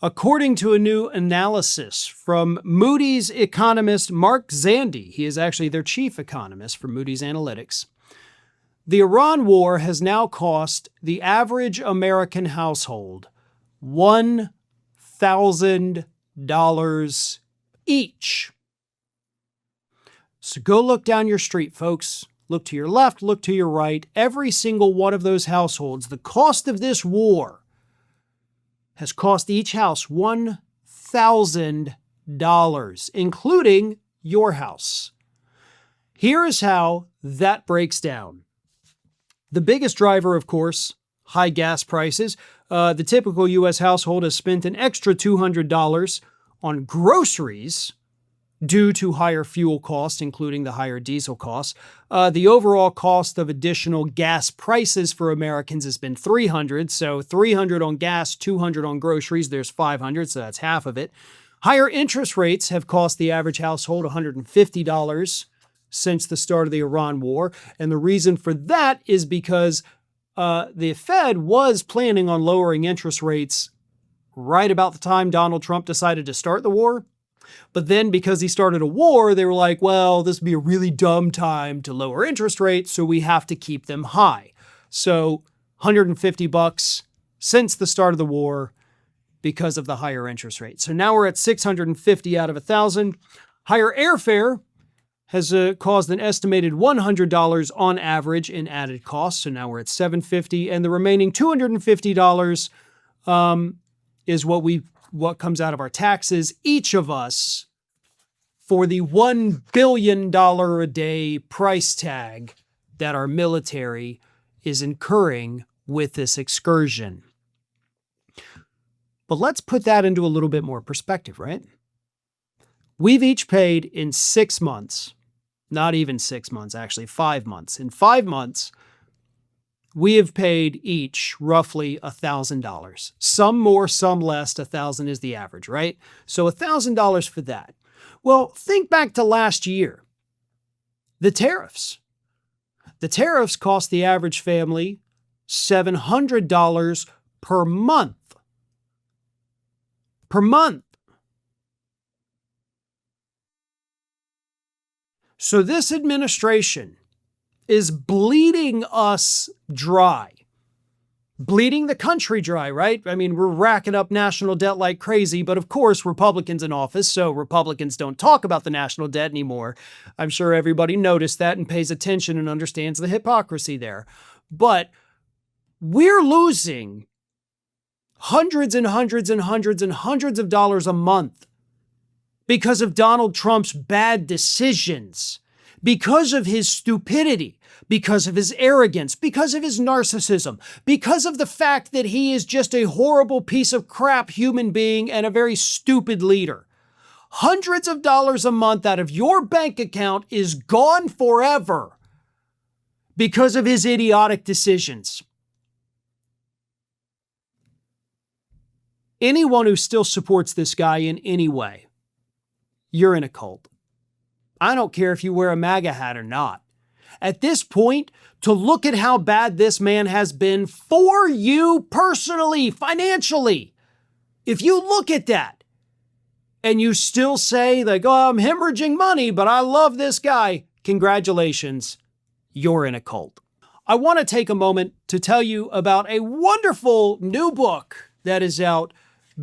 According to a new analysis from Moody's economist Mark Zandi, he is actually their chief economist for Moody's Analytics, the Iran war has now cost the average American household $1,000 each. So go look down your street, folks. Look to your left, look to your right. Every single one of those households, the cost of this war has cost each house $1,000, including your house. Here is how that breaks down. The biggest driver, of course, high gas prices. The typical U.S. household has spent an extra $200 on groceries due to higher fuel costs, including the higher diesel costs. The overall cost of additional gas prices for Americans has been $300. So $300 on gas, $200 on groceries. There's $500, so that's half of it. Higher interest rates have cost the average household $150 since the start of the Iran war. And the reason for that is because the Fed was planning on lowering interest rates right about the time Donald Trump decided to start the war. But then because he started a war, they were like, well, this would be a really dumb time to lower interest rates, so we have to keep them high. So $150 since the start of the war because of the higher interest rate. So now we're at $650 out of $1,000. Higher airfare has caused an estimated $100 on average in added costs. So now we're at $750, and the remaining $250 is what comes out of our taxes, each of us, for the $1 billion a day price tag that our military is incurring with this excursion. But let's put that into a little bit more perspective, right? We've each paid in 6 months, not even 6 months, actually 5 months. In 5 months, we have paid each roughly $1,000. Some more, some less. 1,000 is the average, right? So $1,000 for that. Well, think back to last year. The tariffs. The tariffs cost the average family $700 per month. Per month. So this administration is bleeding us dry. Bleeding the country dry, right? I mean, we're racking up national debt like crazy, but of course, Republicans in office, so Republicans don't talk about the national debt anymore. I'm sure everybody noticed that and pays attention and understands the hypocrisy there. But we're losing hundreds and hundreds and hundreds and hundreds of dollars a month because of Donald Trump's bad decisions, because of his stupidity, because of his arrogance, because of his narcissism, because of the fact that he is just a horrible piece of crap human being and a very stupid leader. Hundreds of dollars a month out of your bank account is gone forever because of his idiotic decisions. Anyone who still supports this guy in any way, you're in a cult. I don't care if you wear a MAGA hat or not. At this point, to look at how bad this man has been for you personally, financially, if you look at that and you still say like, oh, I'm hemorrhaging money, but I love this guy, congratulations, you're in a cult. I want to take a moment to tell you about a wonderful new book that is out,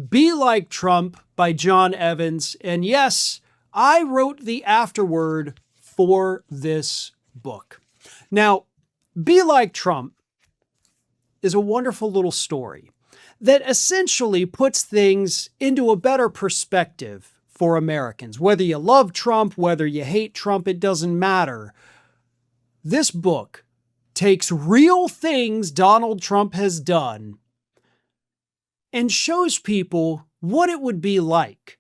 Be Like Trump by John Evans. And yes, I wrote the afterword for this book. Now, Be Like Trump is a wonderful little story that essentially puts things into a better perspective for Americans. Whether you love Trump, whether you hate Trump, it doesn't matter. This book takes real things Donald Trump has done and shows people what it would be like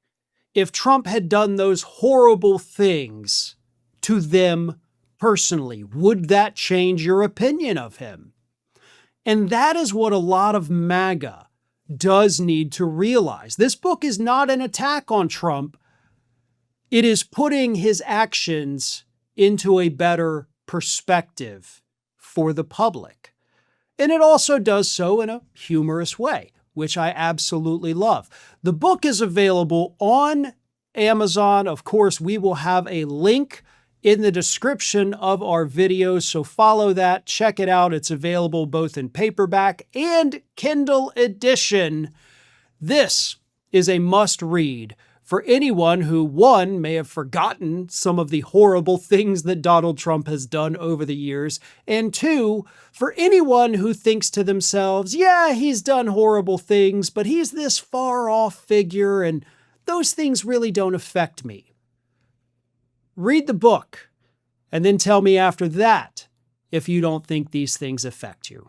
if Trump had done those horrible things to them personally. Would that change your opinion of him? And that is what a lot of MAGA does need to realize. This book is not an attack on Trump. It is putting his actions into a better perspective for the public. And it also does so in a humorous way. which I absolutely love. The book is available on Amazon. Of course, we will have a link in the description of our videos, so follow that, check it out. It's available both in paperback and Kindle edition. This is a must-read for anyone who, one, may have forgotten some of the horrible things that Donald Trump has done over the years, and two, for anyone who thinks to themselves, yeah, he's done horrible things, but he's this far-off figure, and those things really don't affect me. Read the book, and then tell me after that if you don't think these things affect you.